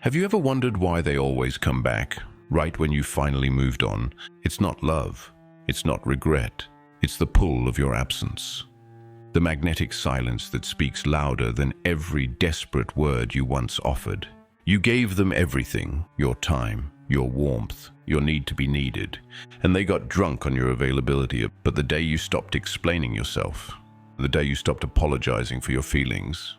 Have you ever wondered why they always come back, right when you finally moved on? It's not love. It's not regret. It's the pull of your absence. The magnetic silence that speaks louder than every desperate word you once offered. You gave them everything, your time, your warmth, your need to be needed, and they got drunk on your availability. But the day you stopped explaining yourself, the day you stopped apologizing for your feelings,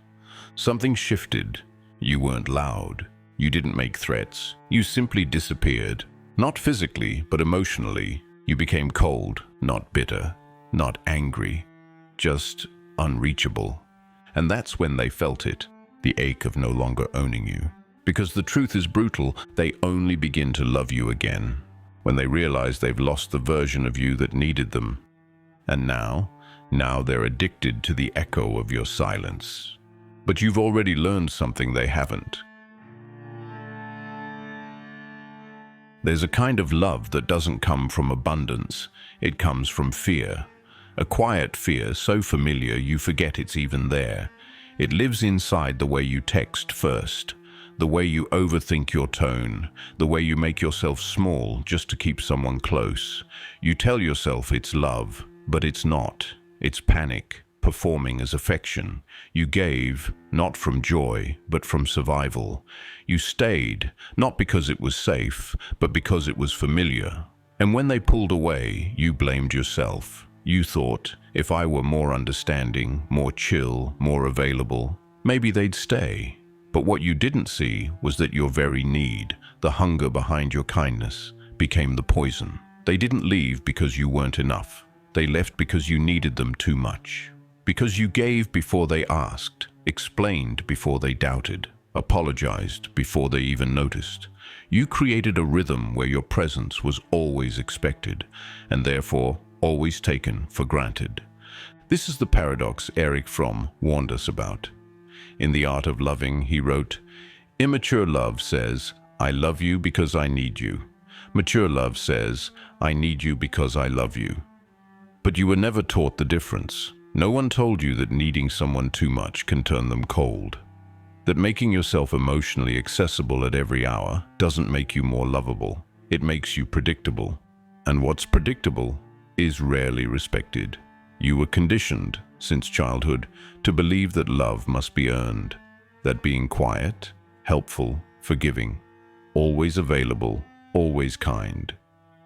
something shifted. You weren't loud. You didn't make threats. You simply disappeared. Not physically, but emotionally. You became cold, not bitter, not angry, just unreachable. And that's when they felt it, the ache of no longer owning you. Because the truth is brutal, they only begin to love you again when they realize they've lost the version of you that needed them. And now they're addicted to the echo of your silence. But you've already learned something they haven't. There's a kind of love that doesn't come from abundance. It comes from fear. A quiet fear so familiar you forget it's even there. It lives inside the way you text first, the way you overthink your tone, the way you make yourself small just to keep someone close. You tell yourself it's love, but it's not. It's panic, performing as affection. You gave, not from joy, but from survival. You stayed, not because it was safe, but because it was familiar. And when they pulled away, you blamed yourself. You thought, if I were more understanding, more chill, more available, maybe they'd stay. But what you didn't see was that your very need, the hunger behind your kindness, became the poison. They didn't leave because you weren't enough. They left because you needed them too much. Because you gave before they asked, explained before they doubted, apologized before they even noticed. You created a rhythm where your presence was always expected, and therefore always taken for granted. This is the paradox Erich Fromm warned us about. In The Art of Loving, he wrote, "Immature love says, I love you because I need you. Mature love says, I need you because I love you." But you were never taught the difference. No one told you that needing someone too much can turn them cold. That making yourself emotionally accessible at every hour doesn't make you more lovable. It makes you predictable. And what's predictable is rarely respected. You were conditioned, since childhood, to believe that love must be earned. That being quiet, helpful, forgiving, always available, always kind.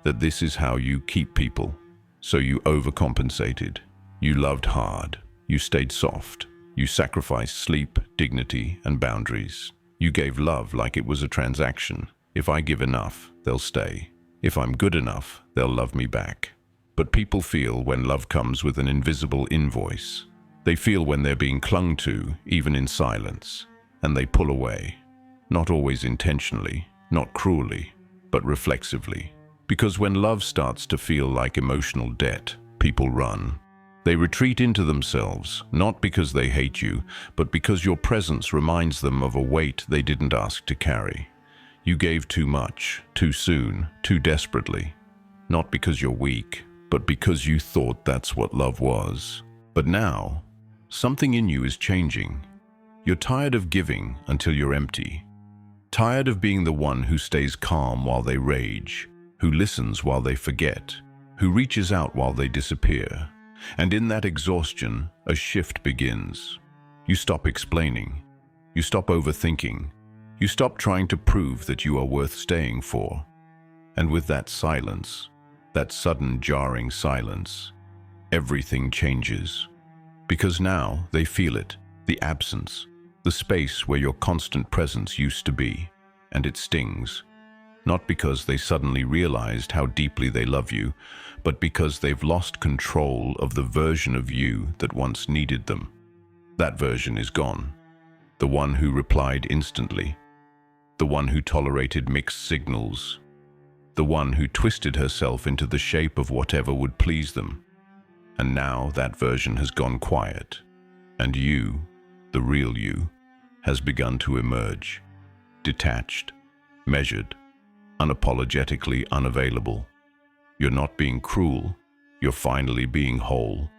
That this is how you keep people. So you overcompensated. You loved hard. You stayed soft. You sacrificed sleep, dignity, and boundaries. You gave love like it was a transaction. If I give enough, they'll stay. If I'm good enough, they'll love me back. But people feel when love comes with an invisible invoice. They feel when they're being clung to, even in silence, and they pull away. Not always intentionally, not cruelly, but reflexively. Because when love starts to feel like emotional debt, people run. They retreat into themselves, not because they hate you, but because your presence reminds them of a weight they didn't ask to carry. You gave too much, too soon, too desperately. Not because you're weak, but because you thought that's what love was. But now, something in you is changing. You're tired of giving until you're empty. Tired of being the one who stays calm while they rage, who listens while they forget, who reaches out while they disappear. And in that exhaustion, a shift begins. You stop explaining. You stop overthinking. You stop trying to prove that you are worth staying for. And with that silence, that sudden jarring silence, everything changes. Because now they feel it, the absence, the space where your constant presence used to be, and it stings. Not because they suddenly realized how deeply they love you, but because they've lost control of the version of you that once needed them. That version is gone. The one who replied instantly. The one who tolerated mixed signals. The one who twisted herself into the shape of whatever would please them. And now that version has gone quiet. And you, the real you, has begun to emerge. Detached, measured, unapologetically unavailable. You're not being cruel, you're finally being whole.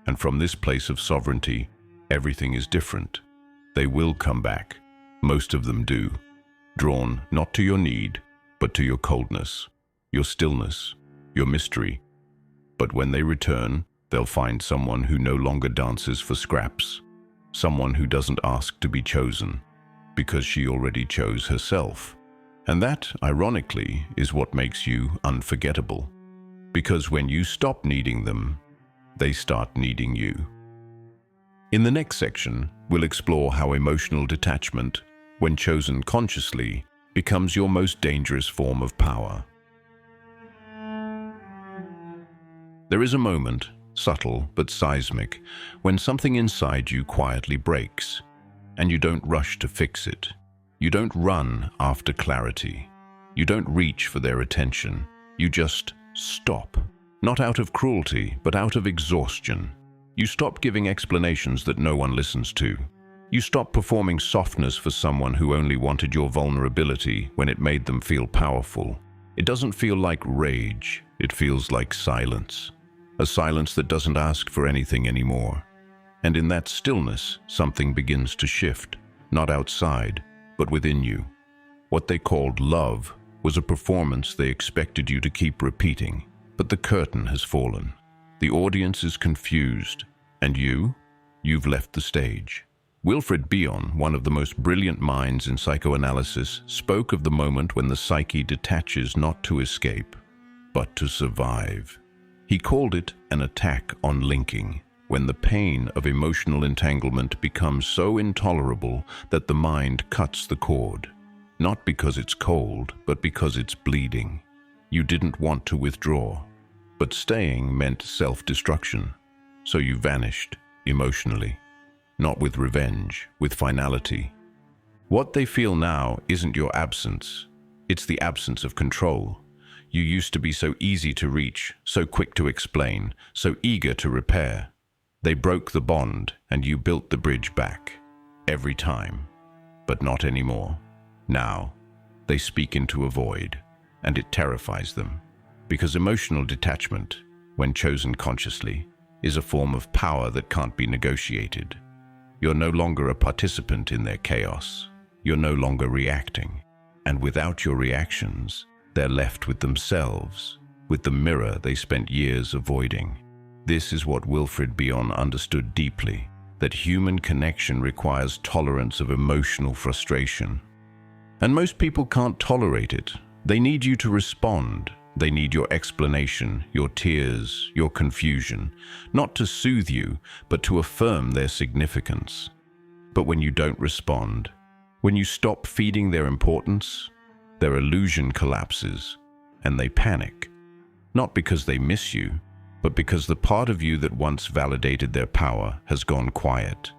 And from this place of sovereignty, everything is different. They will come back. Most of them do. drawn not to your need, but to your coldness, your stillness, your mystery. But when they return, they'll find someone who no longer dances for scraps, someone who doesn't ask to be chosen, because she already chose herself. And that, ironically, is what makes you unforgettable. Because when you stop needing them, they start needing you. In the next section, we'll explore how emotional detachment, when chosen consciously, becomes your most dangerous form of power. There is a moment, subtle but seismic, when something inside you quietly breaks, and you don't rush to fix it. You don't run after clarity. You don't reach for their attention. You just stop. Not out of cruelty, but out of exhaustion. You stop giving explanations that no one listens to. You stop performing softness for someone who only wanted your vulnerability when it made them feel powerful. It doesn't feel like rage. It feels like silence. A silence that doesn't ask for anything anymore. And in that stillness, something begins to shift, not outside, but within you. What they called love was a performance they expected you to keep repeating, but the curtain has fallen. The audience is confused, and you've left the stage. Wilfred Bion, one of the most brilliant minds in psychoanalysis, spoke of the moment when the psyche detaches not to escape, but to survive. He called it an attack on linking, when the pain of emotional entanglement becomes so intolerable that the mind cuts the cord. Not because it's cold, but because it's bleeding. You didn't want to withdraw, but staying meant self-destruction. So you vanished, emotionally. Not with revenge, with finality. What they feel now isn't your absence. It's the absence of control. You used to be so easy to reach, so quick to explain, so eager to repair. They broke the bond, and you built the bridge back. Every time. But not anymore. Now, they speak into a void, and it terrifies them. Because emotional detachment, when chosen consciously, is a form of power that can't be negotiated. You're no longer a participant in their chaos. You're no longer reacting. And without your reactions, they're left with themselves, with the mirror they spent years avoiding. This is what Wilfred Bion understood deeply, that human connection requires tolerance of emotional frustration. And most people can't tolerate it. They need you to respond. They need your explanation, your tears, your confusion, not to soothe you, but to affirm their significance. But when you don't respond, when you stop feeding their importance, their illusion collapses, and they panic. Not because they miss you, but because the part of you that once validated their power has gone quiet.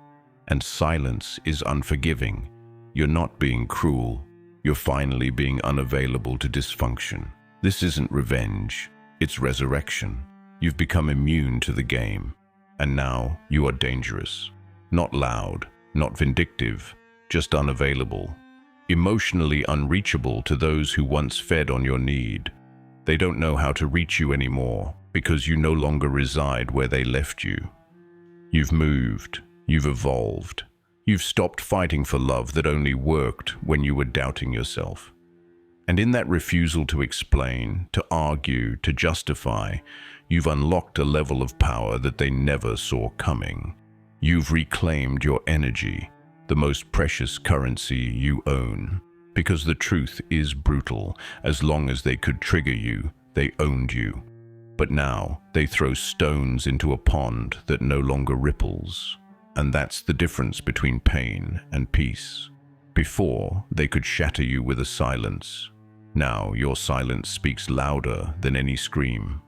And silence is unforgiving. You're not being cruel. You're finally being unavailable to dysfunction. This isn't revenge. It's resurrection. You've become immune to the game. And now you are dangerous. Not loud, not vindictive, just unavailable. Emotionally unreachable to those who once fed on your need. They don't know how to reach you anymore because you no longer reside where they left you. You've moved. You've evolved. You've stopped fighting for love that only worked when you were doubting yourself. And in that refusal to explain, to argue, to justify, you've unlocked a level of power that they never saw coming. You've reclaimed your energy, the most precious currency you own. Because the truth is brutal. As long as they could trigger you, they owned you. But now they throw stones into a pond that no longer ripples. And that's the difference between pain and peace. Before, they could shatter you with a silence. Now your silence speaks louder than any scream.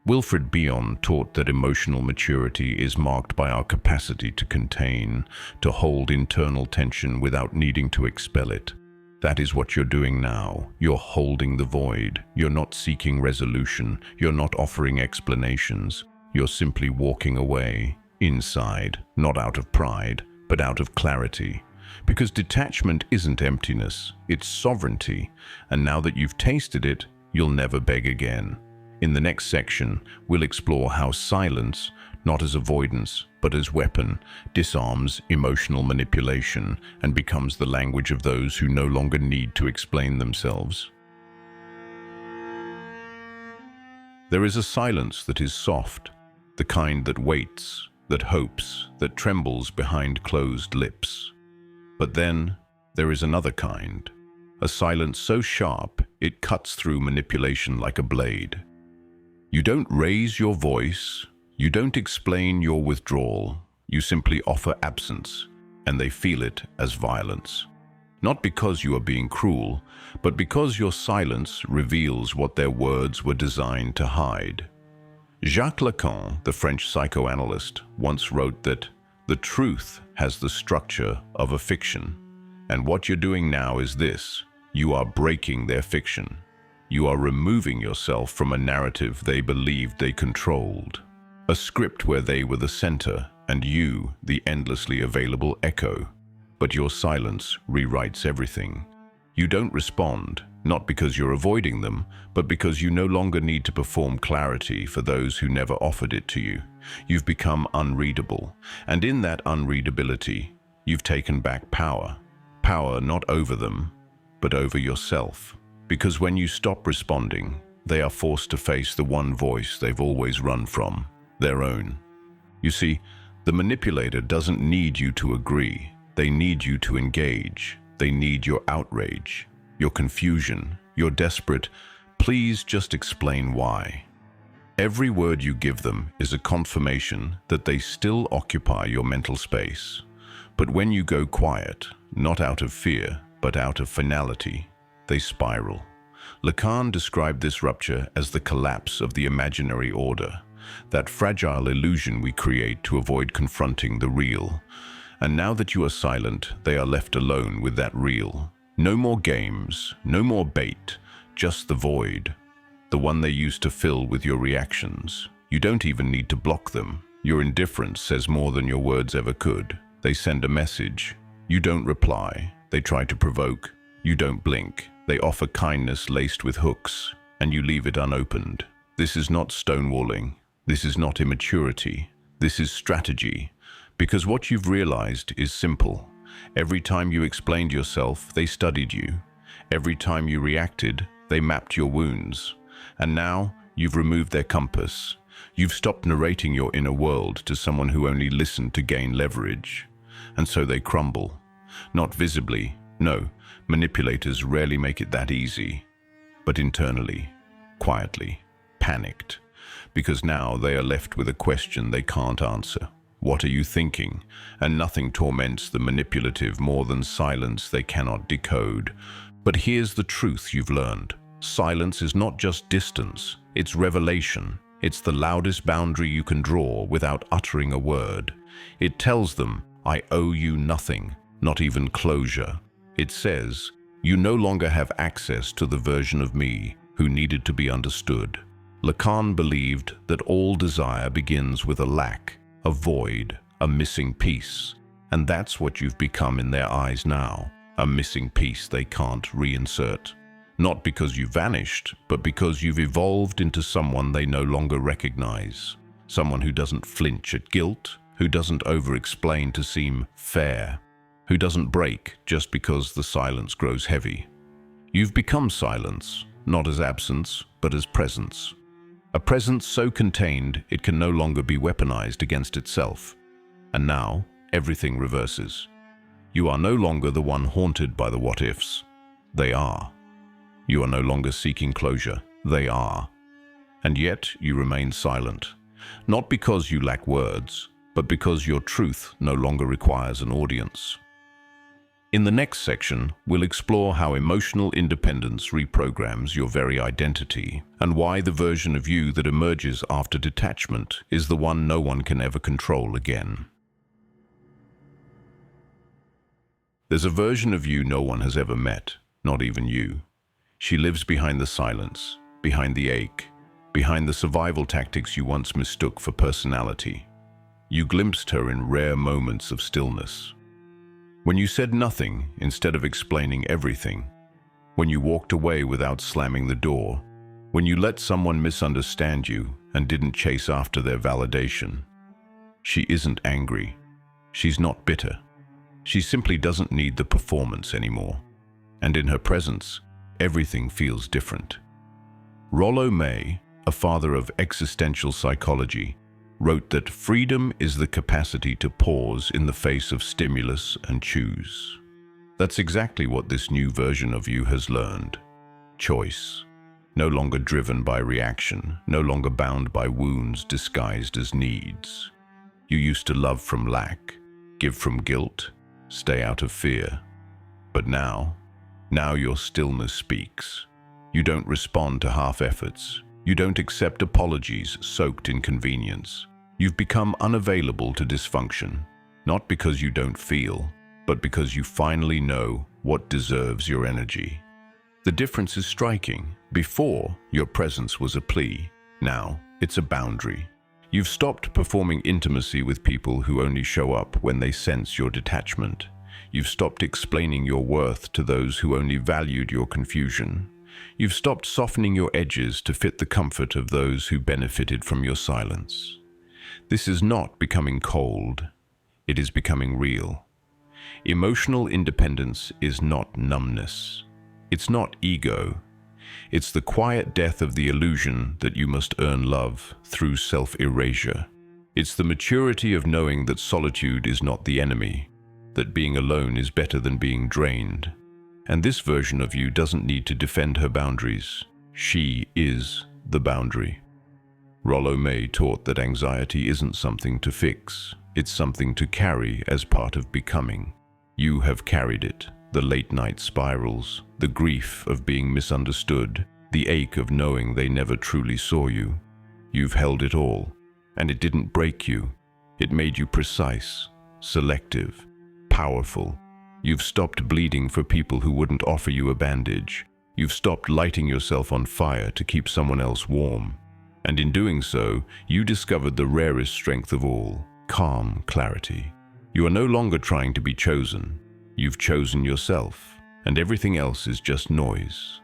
Wilfred Bion taught that emotional maturity is marked by our capacity to contain, to hold internal tension without needing to expel it. That is what you're doing now. You're holding the void. You're not seeking resolution. You're not offering explanations. You're simply walking away, inside, not out of pride, but out of clarity. Because detachment isn't emptiness, it's sovereignty. And now that you've tasted it, you'll never beg again. In the next section, we'll explore how silence, not as avoidance, but as weapon, disarms emotional manipulation and becomes the language of those who no longer need to explain themselves. There is a silence that is soft, the kind that waits, that hopes, that trembles behind closed lips. But then there is another kind, a silence so sharp it cuts through manipulation like a blade. You don't raise your voice, you don't explain your withdrawal, you simply offer absence, and they feel it as violence. Not because you are being cruel, but because your silence reveals what their words were designed to hide. Jacques Lacan, the French psychoanalyst, once wrote that the truth has the structure of a fiction, and what you're doing now is this: you are breaking their fiction. You are removing yourself from a narrative they believed they controlled, a script where they were the center and you the endlessly available echo. But your silence rewrites everything. You don't respond, not because you're avoiding them, but because you no longer need to perform clarity for those who never offered it to you. You've become unreadable, and in that unreadability, you've taken back power. Power not over them, but over yourself. Because when you stop responding, they are forced to face the one voice they've always run from, their own. You see, the manipulator doesn't need you to agree. They need you to engage. They need your outrage, your confusion, your desperate, "Please just explain why." Every word you give them is a confirmation that they still occupy your mental space. But when you go quiet, not out of fear, but out of finality, they spiral. Lacan described this rupture as the collapse of the imaginary order, that fragile illusion we create to avoid confronting the real. And now that you are silent, they are left alone with that real. No more games, no more bait, just the void, the one they used to fill with your reactions. You don't even need to block them. Your indifference says more than your words ever could. They send a message. You don't reply. They try to provoke. You don't blink. They offer kindness laced with hooks, and you leave it unopened. This is not stonewalling. This is not immaturity. This is strategy. Because what you've realized is simple. Every time you explained yourself, they studied you. Every time you reacted, they mapped your wounds. And now, you've removed their compass. You've stopped narrating your inner world to someone who only listened to gain leverage. And so they crumble. Not visibly, no. Manipulators rarely make it that easy. But internally, quietly, panicked. Because now they are left with a question they can't answer. What are you thinking? And nothing torments the manipulative more than silence they cannot decode. But here's the truth you've learned. Silence is not just distance, it's revelation. It's the loudest boundary you can draw without uttering a word. It tells them, I owe you nothing, not even closure. It says, you no longer have access to the version of me who needed to be understood. Lacan believed that all desire begins with a lack, a void, a missing piece. And that's what you've become in their eyes now, a missing piece they can't reinsert. Not because you vanished, but because you've evolved into someone they no longer recognize. Someone who doesn't flinch at guilt, who doesn't over-explain to seem fair, who doesn't break just because the silence grows heavy. You've become silence, not as absence, but as presence. A presence so contained it can no longer be weaponized against itself. And now, everything reverses. You are no longer the one haunted by the what-ifs. They are. You are no longer seeking closure. They are. And yet you remain silent. Not because you lack words, but because your truth no longer requires an audience. In the next section, we'll explore how emotional independence reprograms your very identity, and why the version of you that emerges after detachment is the one no one can ever control again. There's a version of you no one has ever met, not even you. She lives behind the silence, behind the ache, behind the survival tactics you once mistook for personality. You glimpsed her in rare moments of stillness. When you said nothing instead of explaining everything, when you walked away without slamming the door, when you let someone misunderstand you and didn't chase after their validation, She isn't angry. She's not bitter. She simply doesn't need the performance anymore. And in her presence, everything feels different. Rollo, a father of existential psychology, wrote that freedom is the capacity to pause in the face of stimulus and choose. That's exactly what this new version of you has learned. Choice. No longer driven by reaction, no longer bound by wounds disguised as needs. You used to love from lack, give from guilt, stay out of fear. But now your stillness speaks. You don't respond to half-efforts. You don't accept apologies soaked in convenience. You've become unavailable to dysfunction, not because you don't feel, but because you finally know what deserves your energy. The difference is striking. Before, your presence was a plea. Now, it's a boundary. You've stopped performing intimacy with people who only show up when they sense your detachment. You've stopped explaining your worth to those who only valued your confusion. You've stopped softening your edges to fit the comfort of those who benefited from your silence. This is not becoming cold. It is becoming real. Emotional independence is not numbness. It's not ego. It's the quiet death of the illusion that you must earn love through self-erasure. It's the maturity of knowing that solitude is not the enemy, that being alone is better than being drained. And this version of you doesn't need to defend her boundaries. She is the boundary. Rollo taught that anxiety isn't something to fix. It's something to carry as part of becoming. You have carried it. The late-night spirals, the grief of being misunderstood, the ache of knowing they never truly saw you. You've held it all, and it didn't break you. It made you precise, selective, powerful. You've stopped bleeding for people who wouldn't offer you a bandage. You've stopped lighting yourself on fire to keep someone else warm. And in doing so, you discovered the rarest strength of all, calm clarity. You are no longer trying to be chosen. You've chosen yourself, and everything else is just noise.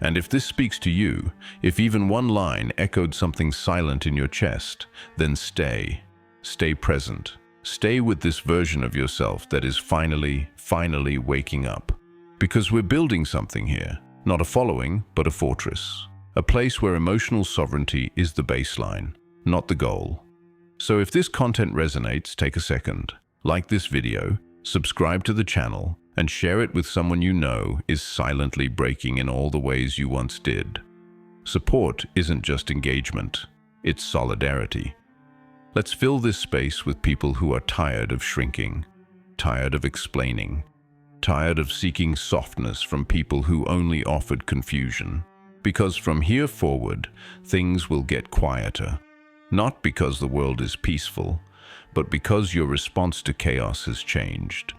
And if this speaks to you, if even one line echoed something silent in your chest, then stay present. Stay with this version of yourself that is finally waking up. Because we're building something here, not a following, but a fortress. A place where emotional sovereignty is the baseline, not the goal. So if this content resonates, take a second, like this video, subscribe to the channel, and share it with someone you know is silently breaking in all the ways you once did. Support isn't just engagement, it's solidarity. Let's fill this space with people who are tired of shrinking, tired of explaining, tired of seeking softness from people who only offered confusion. Because from here forward, things will get quieter. Not because the world is peaceful, but because your response to chaos has changed.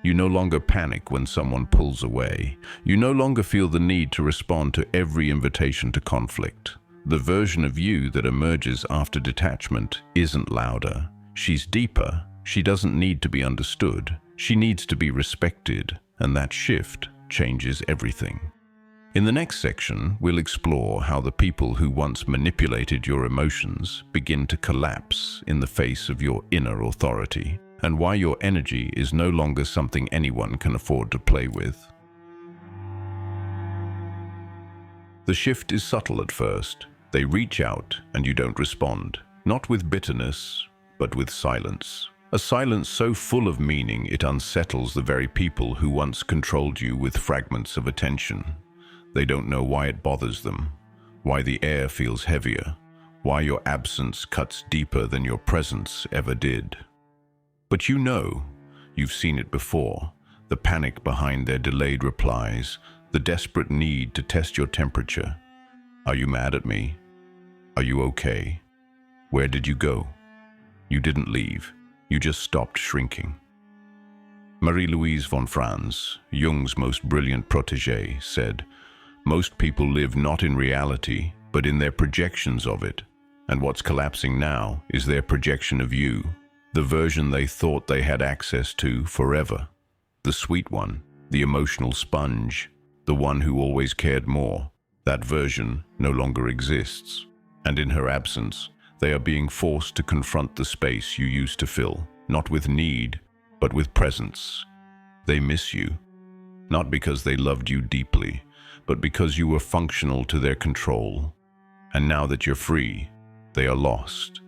You no longer panic when someone pulls away. You no longer feel the need to respond to every invitation to conflict. The version of you that emerges after detachment isn't louder. She's deeper. She doesn't need to be understood. She needs to be respected, and that shift changes everything. In the next section, we'll explore how the people who once manipulated your emotions begin to collapse in the face of your inner authority, and why your energy is no longer something anyone can afford to play with. The shift is subtle at first. They reach out and you don't respond, not with bitterness, but with silence. A silence so full of meaning it unsettles the very people who once controlled you with fragments of attention. They don't know why it bothers them, why the air feels heavier, why your absence cuts deeper than your presence ever did. But you know, you've seen it before, the panic behind their delayed replies, the desperate need to test your temperature. Are you mad at me? Are you okay? Where did you go? You didn't leave, you just stopped shrinking. Marie-Louise von Franz, Jung's most brilliant protégée, said, "Most people live not in reality, but in their projections of it. And what's collapsing now is their projection of you, the version they thought they had access to forever. The sweet one, the emotional sponge, the one who always cared more. That version no longer exists. And in her absence, They are being forced to confront the space you used to fill, not with need, but with presence. They miss you, not because they loved you deeply, but because you were functional to their control. And now that you're free, they are lost.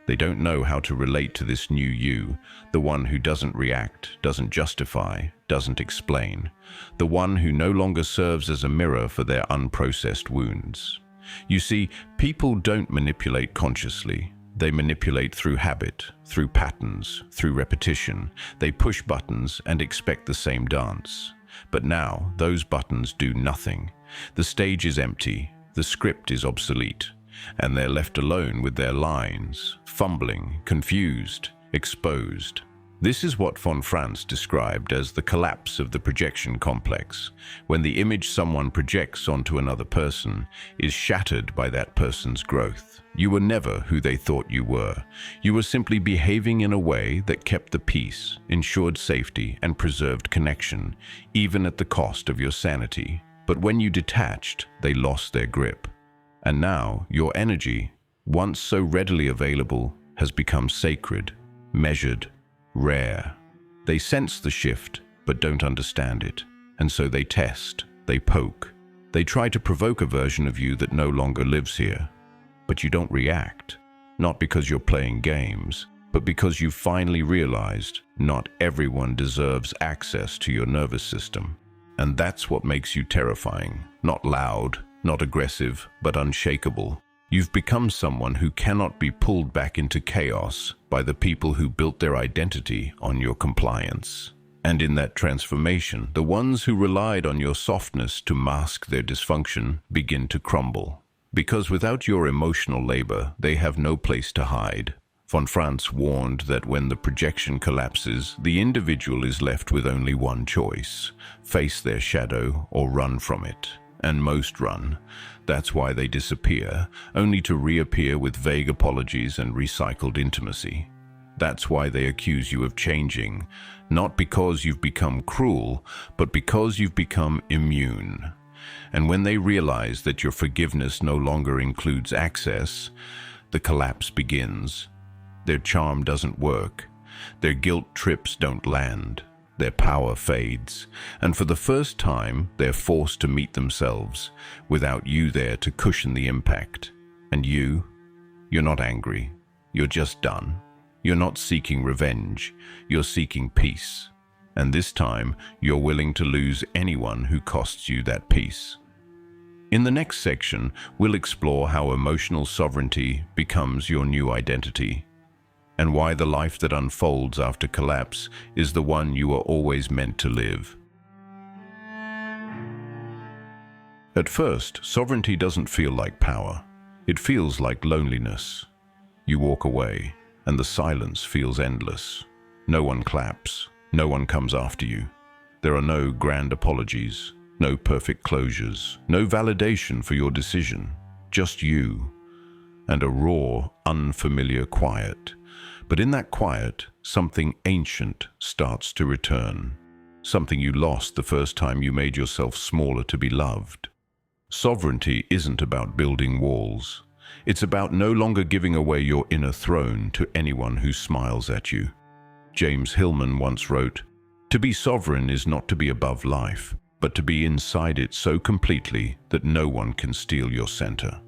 They don't know how to relate to this new you, the one who doesn't react, doesn't justify, doesn't explain, the one who no longer serves as a mirror for their unprocessed wounds. You see, people don't manipulate consciously. They manipulate through habit, through patterns, through repetition. They push buttons and expect the same dance. But now, those buttons do nothing. The stage is empty, the script is obsolete, and they're left alone with their lines, fumbling, confused, exposed. This is what von Franz described as the collapse of the projection complex, when the image someone projects onto another person is shattered by that person's growth. You were never who they thought you were. You were simply behaving in a way that kept the peace, ensured safety, and preserved connection, even at the cost of your sanity. But when you detached, they lost their grip. And now, your energy, once so readily available, has become sacred, measured, rare. They sense the shift, but don't understand it. And so they test, they poke. They try to provoke a version of you that no longer lives here. But you don't react, not because you're playing games, but because you've finally realized not everyone deserves access to your nervous system. And that's what makes you terrifying, not loud, not aggressive, but unshakable. You've become someone who cannot be pulled back into chaos by the people who built their identity on your compliance. And in that transformation, the ones who relied on your softness to mask their dysfunction begin to crumble. Because without your emotional labor, they have no place to hide. Von Franz warned that when the projection collapses, the individual is left with only one choice: face their shadow or run from it. And most run. That's why they disappear, only to reappear with vague apologies and recycled intimacy. That's why they accuse you of changing, not because you've become cruel, but because you've become immune. And when they realize that your forgiveness no longer includes access, the collapse begins. Their charm doesn't work. Their guilt trips don't land. Their power fades, and for the first time, they're forced to meet themselves, without you there to cushion the impact. And you're not angry. You're just done. You're not seeking revenge. You're seeking peace. And this time, you're willing to lose anyone who costs you that peace. In the next section, we'll explore how emotional sovereignty becomes your new identity, and why the life that unfolds after collapse is the one you are always meant to live. At first, sovereignty doesn't feel like power. It feels like loneliness. You walk away, and the silence feels endless. No one claps. No one comes after you. There are no grand apologies, no perfect closures, no validation for your decision. Just you, and a raw, unfamiliar quiet. But in that quiet, something ancient starts to return. Something you lost the first time you made yourself smaller to be loved. Sovereignty isn't about building walls. It's about no longer giving away your inner throne to anyone who smiles at you. James Hillman once wrote, "To be sovereign is not to be above life, but to be inside it so completely that no one can steal your center."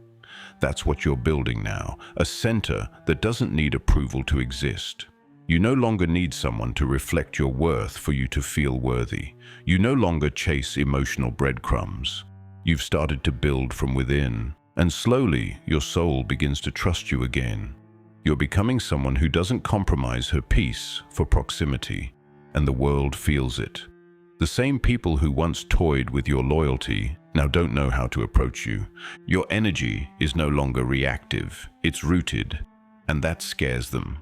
That's what you're building now, a center that doesn't need approval to exist. You no longer need someone to reflect your worth for you to feel worthy. You no longer chase emotional breadcrumbs. You've started to build from within, and slowly your soul begins to trust you again. You're becoming someone who doesn't compromise her peace for proximity, and the world feels it. The same people who once toyed with your loyalty now don't know how to approach you. Your energy is no longer reactive, it's rooted, and that scares them.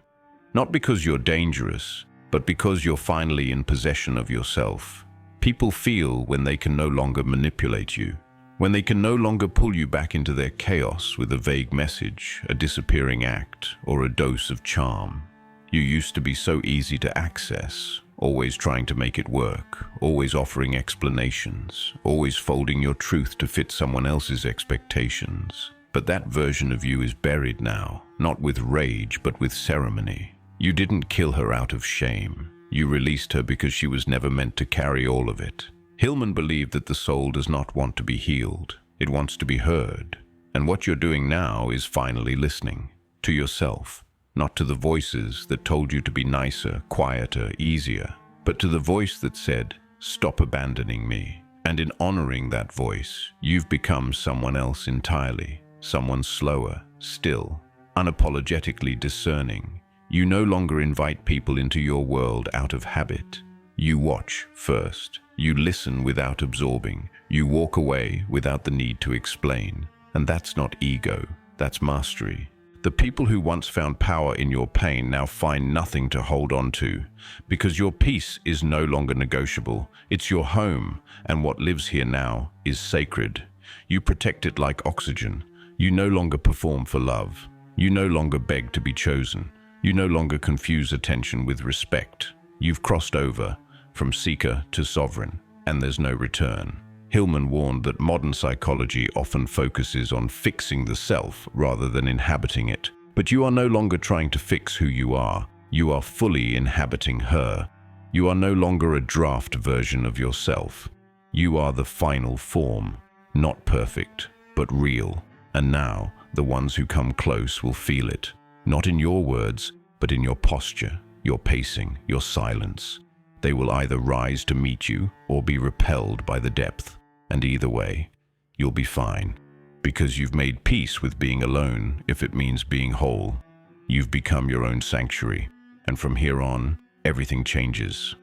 Not because you're dangerous, but because you're finally in possession of yourself. People feel when they can no longer manipulate you, when they can no longer pull you back into their chaos with a vague message, a disappearing act, or a dose of charm. You used to be so easy to access, always trying to make it work, always offering explanations, always folding your truth to fit someone else's expectations. But that version of you is buried now, not with rage, but with ceremony. You didn't kill her out of shame. You released her because she was never meant to carry all of it. Hillman believed that the soul does not want to be healed. It wants to be heard. And what you're doing now is finally listening to yourself, not to the voices that told you to be nicer, quieter, easier, but to the voice that said, "Stop abandoning me." And in honoring that voice, you've become someone else entirely, someone slower, still, unapologetically discerning. You no longer invite people into your world out of habit. You watch first. You listen without absorbing. You walk away without the need to explain. And that's not ego, that's mastery. The people who once found power in your pain now find nothing to hold on to, because your peace is no longer negotiable. It's your home, and what lives here now is sacred. You protect it like oxygen. You no longer perform for love. You no longer beg to be chosen. You no longer confuse attention with respect. You've crossed over from seeker to sovereign, and there's no return. Hillman warned that modern psychology often focuses on fixing the self rather than inhabiting it. But you are no longer trying to fix who you are. You are fully inhabiting her. You are no longer a draft version of yourself. You are the final form, not perfect, but real. And now, the ones who come close will feel it, not in your words, but in your posture, your pacing, your silence. They will either rise to meet you or be repelled by the depth. And either way, you'll be fine, because you've made peace with being alone if it means being whole. You've become your own sanctuary, and from here on, everything changes.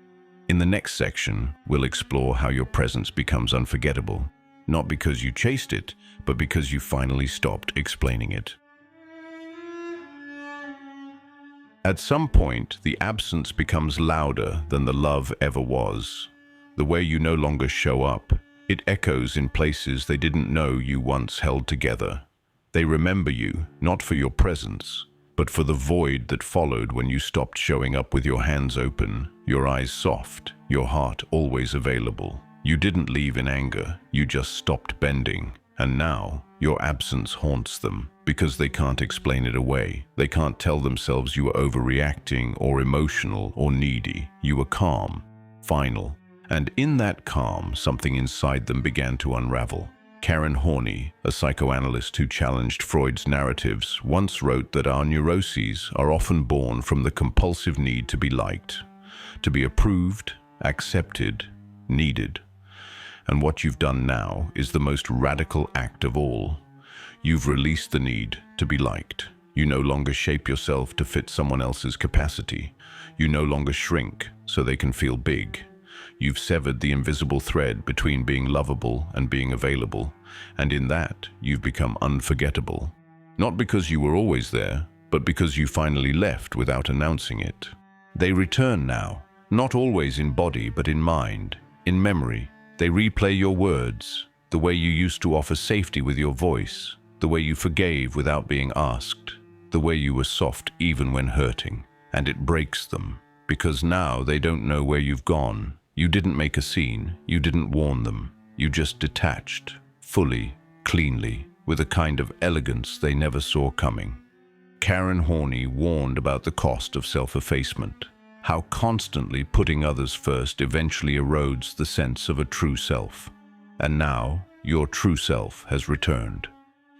In the next section, we'll explore how your presence becomes unforgettable, not because you chased it, but because you finally stopped explaining it. At some point, the absence becomes louder than the love ever was. The way you no longer show up, it echoes in places they didn't know you once held together. They remember you, not for your presence, but for the void that followed when you stopped showing up with your hands open, your eyes soft, your heart always available. You didn't leave in anger, you just stopped bending. And now, your absence haunts them, because they can't explain it away. They can't tell themselves you were overreacting or emotional or needy. You were calm, final. And in that calm, something inside them began to unravel. Horney, a psychoanalyst who challenged Freud's narratives, once wrote that our neuroses are often born from the compulsive need to be liked, to be approved, accepted, needed. And what you've done now is the most radical act of all. You've released the need to be liked. You no longer shape yourself to fit someone else's capacity. You no longer shrink so they can feel big. You've severed the invisible thread between being lovable and being available, and in that, you've become unforgettable. Not because you were always there, but because you finally left without announcing it. They return now, not always in body, but in mind, in memory. They replay your words, the way you used to offer safety with your voice, the way you forgave without being asked, the way you were soft even when hurting. And it breaks them, because now they don't know where you've gone. You didn't make a scene, you didn't warn them. You just detached, fully, cleanly, with a kind of elegance they never saw coming. Horney warned about the cost of self-effacement, how constantly putting others first eventually erodes the sense of a true self. And now, your true self has returned.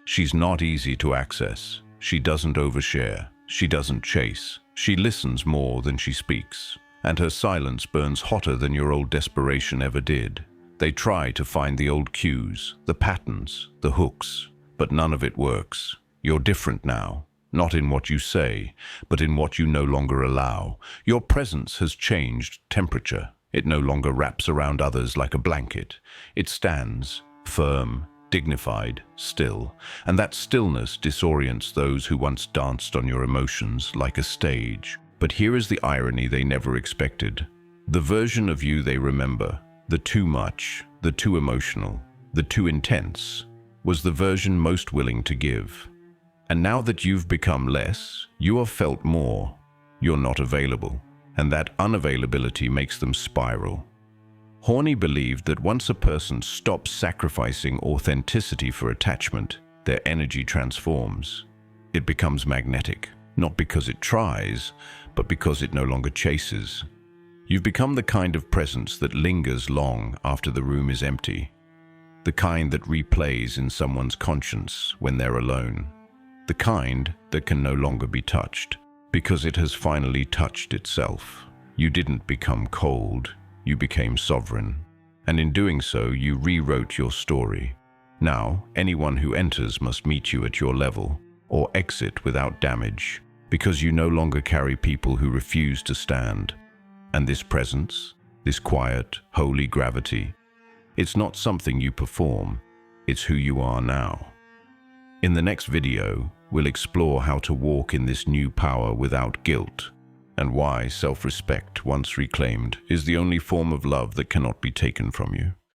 She's not easy to access. She doesn't overshare. She doesn't chase. She listens more than she speaks. And her silence burns hotter than your old desperation ever did. They try to find the old cues, the patterns, the hooks, but none of it works. You're different now, not in what you say, but in what you no longer allow. Your presence has changed temperature. It no longer wraps around others like a blanket. It stands, firm, dignified, still, and that stillness disorients those who once danced on your emotions like a stage. But here is the irony they never expected. The version of you they remember, the too much, the too emotional, the too intense, was the version most willing to give. And now that you've become less, you are felt more. You're not available, and that unavailability makes them spiral. Horney believed that once a person stops sacrificing authenticity for attachment, their energy transforms. It becomes magnetic, not because it tries, but because it no longer chases. You've become the kind of presence that lingers long after the room is empty, the kind that replays in someone's conscience when they're alone, the kind that can no longer be touched, because it has finally touched itself. You didn't become cold, you became sovereign, and in doing so, you rewrote your story. Now, anyone who enters must meet you at your level, or exit without damage, because you no longer carry people who refuse to stand. And this presence, this quiet, holy gravity, it's not something you perform, it's who you are now. In the next video, we'll explore how to walk in this new power without guilt, and why self-respect, once reclaimed, is the only form of love that cannot be taken from you.